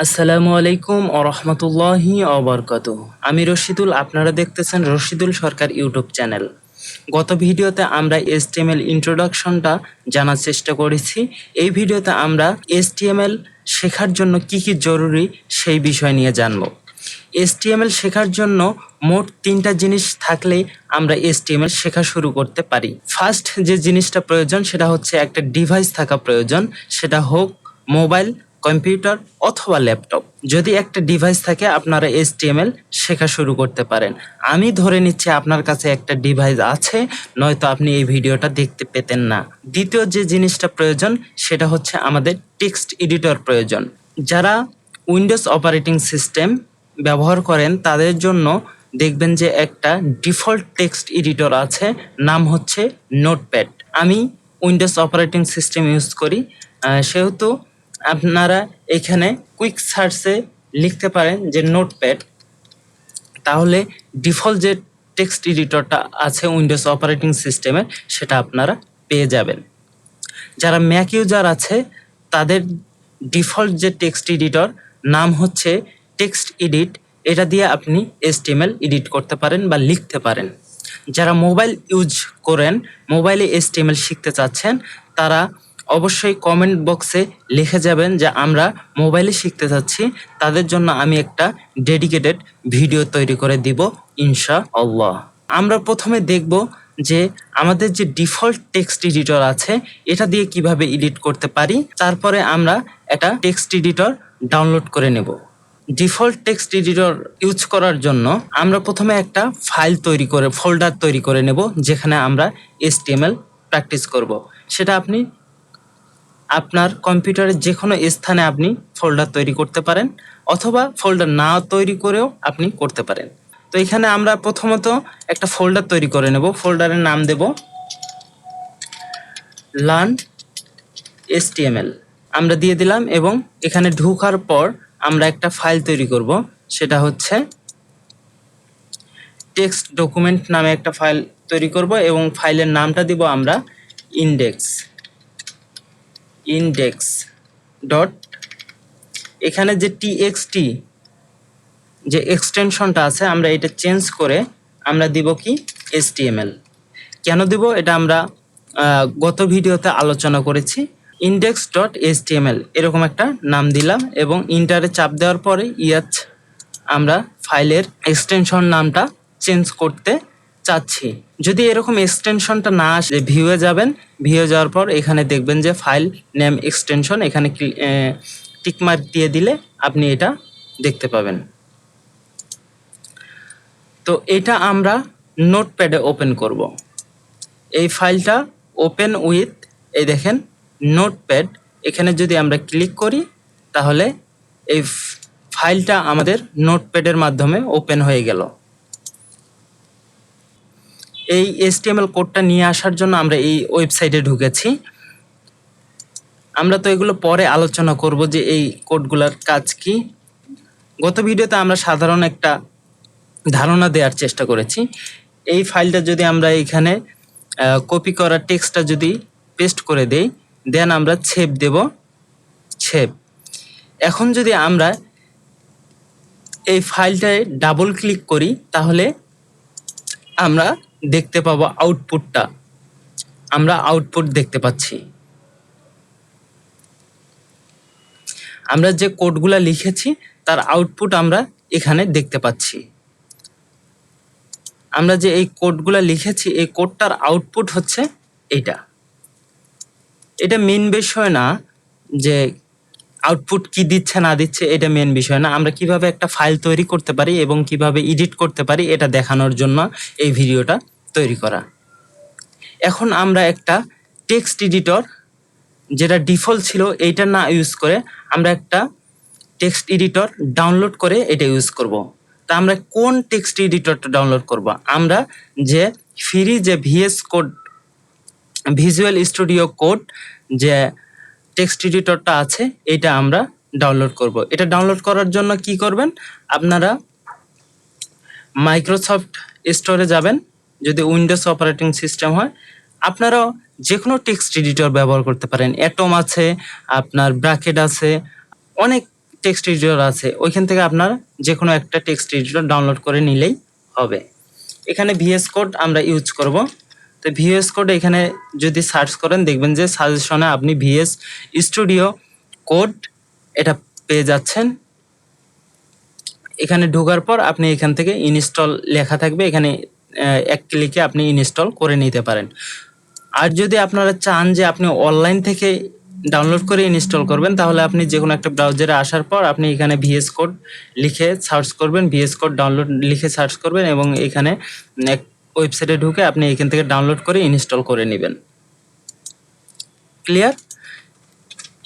আসসালামু আলাইকুম রহমতুল্লাহি অবরকাতুহ। আমি রশিদুল, আপনারা দেখতেছেন রশিদুল সরকার ইউটিউব চ্যানেল। গত ভিডিওতে আমরা HTML ইন্ট্রোডাকশনটা জানার চেষ্টা করেছি। এই ভিডিওতে আমরা HTML শেখার জন্য কি কি জরুরি সেই বিষয় নিয়ে জানব। HTML শেখার জন্য মোট 3টা জিনিস থাকলেই আমরা HTML শেখা শুরু করতে পারি। ফার্স্ট যে জিনিসটা প্রয়োজন সেটা হচ্ছে একটা ডিভাইস থাকা প্রয়োজন, সেটা হোক মোবাইল, কম্পিউটার অথবা ল্যাপটপ। যদি একটা ডিভাইস থাকে আপনারা HTML শেখা শুরু করতে পারেন। আমি ধরে নিচ্ছি আপনার কাছে একটা ডিভাইস আছে, নয়তো আপনি এই ভিডিওটা দেখতে পেতেন না। দ্বিতীয় যে জিনিসটা প্রয়োজন সেটা হচ্ছে আমাদের টেক্সট এডিটর প্রয়োজন। যারা উইন্ডোজ অপারেটিং সিস্টেম ব্যবহার করেন তাদের জন্য দেখবেন যে একটা ডিফল্ট টেক্সট এডিটর আছে, নাম হচ্ছে নোটপ্যাড। আমি উইন্ডোজ অপারেটিং সিস্টেম ইউজ করি, সেহেতু আপনারা এখানে কুইক সার্চে লিখতে পারেন যে নোটপ্যাড, তাহলে ডিফল্ট যে টেক্সট এডিটরটা আছে উইন্ডোজ অপারেটিং সিস্টেমের সেটা আপনারা পেয়ে যাবেন। যারা ম্যাক ইউজার আছে তাদের ডিফল্ট যে টেক্সট এডিটর নাম হচ্ছে টেক্সট এডিট, এটা দিয়ে আপনি HTML এডিট করতে পারেন বা লিখতে পারেন। যারা মোবাইল ইউজ করেন, মোবাইলে HTML শিখতে চাচ্ছেন, তারা অবশ্যই কমেন্ট বক্সে লিখে যাবেন যে আমরা মোবাইলে শিখতে চাচ্ছি। তাদের জন্য আমি একটা ডেডিকেটেড ভিডিও তৈরি করে দিব ইনশাআল্লাহ। আমরা প্রথমে দেখব যে আমাদের যে ডিফল্ট টেক্সট এডিটর আছে এটা দিয়ে কিভাবে এডিট করতে পারি। তারপরে আমরা একটা টেক্সট এডিটর ডাউনলোড করে নেব। ডিফল্ট টেক্সট এডিটর ইউজ করার জন্য আমরা প্রথমে একটা ফাইল তৈরি করে ফোল্ডার তৈরি করে নেব, যেখানে আমরা HTML প্র্যাকটিস করব। সেটা আপনি আপনার কম্পিউটারের যে কোনো স্থানে আপনি ফোল্ডার তৈরি করতে পারেন, অথবা ফোল্ডার না তৈরি করেও আপনি করতে পারেন। তো এখানে আমরা প্রথমত একটা ফোল্ডার তৈরি করে নেব। ফোল্ডারের নাম দেব লার্ন HTML, আমরা দিয়ে দিলাম এবং এখানে ঢোকার পর আমরা একটা ফাইল তৈরি করব, সেটা হচ্ছে টেক্সট ডকুমেন্ট নামে একটা ফাইল তৈরি করব এবং ফাইলের নামটা দিব আমরা ইন্ডেক্স ডট, এখানে যে TXT যে এক্সটেনশনটা আছে আমরা এটা চেঞ্জ করে আমরা দিব কি HTML। কেন দিব এটা আমরা গত ভিডিওতে আলোচনা করেছি। index.html এরকম একটা নাম দিলাম এবং ইন্টারে চাপ দেওয়ার পরে আমরা ফাইলের এক্সটেনশন নামটা চেঞ্জ করতে চাচ্ছি। যদি এরকম এক্সটেনশনটা না আসে ভিউয়ে যাবেন, ভিউয়ে যাওয়ার পর এখানে দেখবেন যে ফাইল নেম এক্সটেনশন, এখানে টিকমার্ক দিয়ে দিলে আপনি এটা দেখতে পাবেন। তো এটা আমরা নোটপ্যাডে ওপেন করব। এই ফাইলটা ওপেন উইথ, এই দেখেন নোটপ্যাড, এখানে যদি আমরা ক্লিক করি তাহলে এই ফাইলটা আমাদের নোটপ্যাডের মাধ্যমে ওপেন হয়ে গেল। এই HTML কোডটা নিয়ে আসার জন্য আমরা এই ওয়েবসাইটে ঢুকেছি। আমরা তো এগুলো পরে আলোচনা করব যে এই কোডগুলোর কাজ কি। গত ভিডিওতে আমরা সাধারণ একটা ধারণা দেওয়ার চেষ্টা করেছি। এই ফাইলটা যদি আমরা এখানে কপি করা টেক্সটটা যদি পেস্ট করে দেই, দেন আমরা সেভ দেব, সেভ। এখন যদি আমরা এই ফাইলটায় ডাবল ক্লিক করি তাহলে আমরা দেখতে পাবো আউটপুটটা, আমরা আউটপুট দেখতে পাচ্ছি। আমরা যে কোডগুলা লিখেছি তার আউটপুট আমরা এখানে দেখতে পাচ্ছি। আমরা যে এই কোডগুলা লিখেছি এই কোডটার আউটপুট হচ্ছে এইটা। এটা মেন বিষয় না যে আউটপুট কি দিচ্ছে না দিচ্ছে, এটা মেন বিষয় না। আমরা কিভাবে একটা ফাইল তৈরি করতে পারি এবং কিভাবে এডিট করতে পারি এটা দেখানোর জন্য এই ভিডিওটা তৈরি করা। এখন আমরা একটা টেক্সট এডিটর যেটা ডিফল্ট ছিল এইটা না ইউজ করে আমরা একটা টেক্সট এডিটর ডাউনলোড করে এটা ইউজ করব। তা আমরা কোন টেক্সট এডিটরটা ডাউনলোড করব? আমরা যে ফ্রি যে VS code, visual studio code যে টেক্সট এডিটরটা আছে এটা আমরা ডাউনলোড করব। এটা ডাউনলোড করার জন্য কি করবেন, আপনারা মাইক্রোসফট স্টোরে যাবেন। যদি উইন্ডোজ অপারেটিং সিস্টেম হয় আপনারাও যে কোনো টেক্সট এডিটর ব্যবহার করতে পারেন। অ্যাটম আছে, আপনার ব্র্যাকেট আছে, অনেক টেক্সট এডিটর আছে, ওইখান থেকে আপনার যে কোনো একটা টেক্সট এডিটর ডাউনলোড করে নিলেই হবে। এখানে ভিএস কোড আমরা ইউজ করব। তো ভিএস কোড এখানে যদি সার্চ করেন দেখবেন যে সাজেশনে আপনি ভিএস স্টুডিও কোড এটা পেয়ে যাচ্ছেন। এখানে ঢোকার পর আপনি এখান থেকে ইনস্টল লেখা থাকবে, এখানে এক ক্লিকে আপনি ইনস্টল করে নিতে পারেন। আর যদি আপনারা চান যে আপনি অনলাইন থেকে ডাউনলোড করে ইনস্টল করবেন, তাহলে আপনি যে কোনো একটা ব্রাউজারে আসার পর আপনি এখানে ভিএস কোড লিখে সার্চ করবেন, ভিএস কোড ডাউনলোড লিখে সার্চ করবেন এবং এখানে এক ওয়েবসাইটে ঢুকে আপনি এখান থেকে ডাউনলোড করে ইনস্টল করে নেবেন। ক্লিয়ার?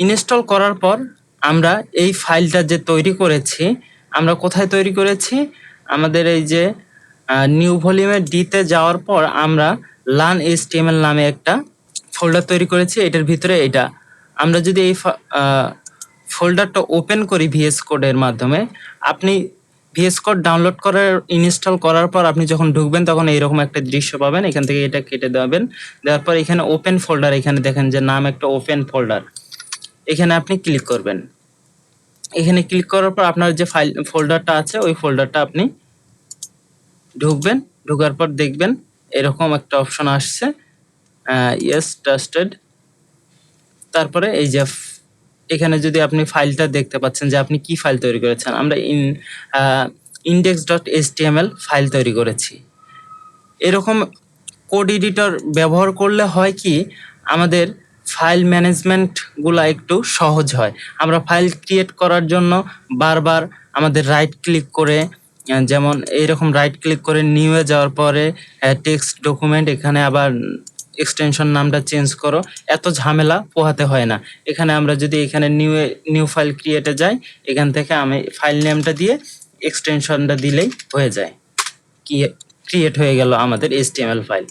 ইনস্টল করার পর আমরা এই ফাইলটা যে তৈরি করেছি, আমরা কোথায় তৈরি করেছি? আমাদের এই যে নিউ ভলিউমে ডিতে যাওয়ার পর আমরা লার্ন এইচটিএমএল নামে একটা ফোল্ডার তৈরি করেছি। এটার ভিতরে এটা আমরা যদি এই ফোল্ডারটা ওপেন করি ভিএস কোডের মাধ্যমে, আপনি ভিএস কোড ডাউনলোড করার ইনস্টল করার পর আপনি যখন ঢুকবেন তখন এইরকম একটা দৃশ্য পাবেন। এখান থেকে এটা কেটে দেবেন, দেওয়ার পর এখানে ওপেন ফোল্ডার, এখানে দেখেন যে নাম একটা ওপেন ফোল্ডার, এখানে আপনি ক্লিক করবেন। এখানে ক্লিক করার পর আপনার যে ফাইল ফোল্ডারটা আছে ওই ফোল্ডারটা আপনি ঢুকবেন। ঢোকার পর দেখবেন এরকম একটা অপশন আসছে, ইয়েস ট্রাস্টেড। তারপরে এই যে এখানে যদি আপনি ফাইলটা দেখতে পাচ্ছেন যে আপনি কি ফাইল তৈরি করেছেন, আমরা index.html ফাইল তৈরি করেছি। এরকম কোড এডিটর ব্যবহার করলে হয় কি, আমাদের ফাইল ম্যানেজমেন্টগুলো একটু সহজ হয়। আমরা ফাইল ক্রিয়েট করার জন্য বারবার আমাদের রাইট ক্লিক করে, যেমন এইরকম রাইট ক্লিক করে নিউয়ে যাওয়ার পরে টেক্সট ডকুমেন্ট, এখানে আবার এক্সটেনশন নামটা চেঞ্জ করো, এত ঝামেলা পোহাতে হয় না। এখানে আমরা যদি এখানে নিউ ফাইল ক্রিয়েটে যাই, এখান থেকে আমি ফাইল নেমটা দিয়ে এক্সটেনশনটা দিলেই হয়ে যায়, ক্রিয়েট হয়ে গেল আমাদের এইচটিএমএল ফাইল।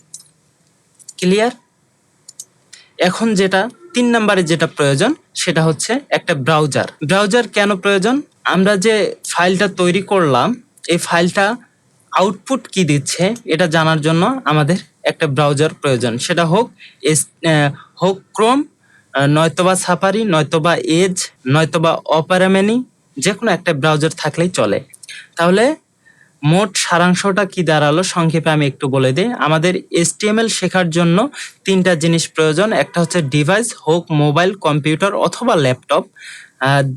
ক্লিয়ার? এখন যেটা 3 নম্বরে যেটা প্রয়োজন সেটা হচ্ছে একটা ব্রাউজার। ব্রাউজার কেন প্রয়োজন? আমরা যে ফাইলটা তৈরি করলাম এই ফাইলটা আউটপুট কি দিচ্ছে এটা জানার জন্য আমাদের একটা ব্রাউজার প্রয়োজন। সেটা হোক ক্রোম, নয়তোবা সাফারি, নয়তোবা এজ, নয়তোবা অপেরা মিনি, যে কোনো একটা ব্রাউজার থাকলেই চলে। তাহলে মোট সারাংশটা কি দাঁড়ালো সংক্ষেপে আমি একটু বলে দিই। আমাদের এইচটিএমএল শেখার জন্য 3টা জিনিস প্রয়োজন। একটা হচ্ছে ডিভাইস, হোক মোবাইল, কম্পিউটার অথবা ল্যাপটপ।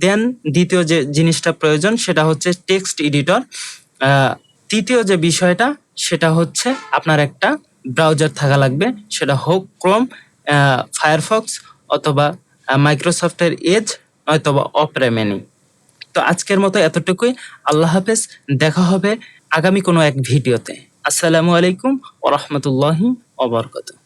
দেন দ্বিতীয় যে জিনিসটা প্রয়োজন সেটা হচ্ছে টেক্সট এডিটর। তৃতীয় যে বিষয়টা সেটা হচ্ছে আপনার একটা ব্রাউজার থাকা লাগবে, সেটা হোক ক্রোম, ফায়ারফক্স অথবা মাইক্রোসফটের এজ অথবা অপেরা মিনি। তো আজকের মতো এতটুকুই। আল্লাহ হাফেজ, দেখা হবে আগামী কোনো এক ভিডিওতে। আসসালামু আলাইকুম ওয়া রাহমাতুল্লাহি ওয়া বারাকাতুহু।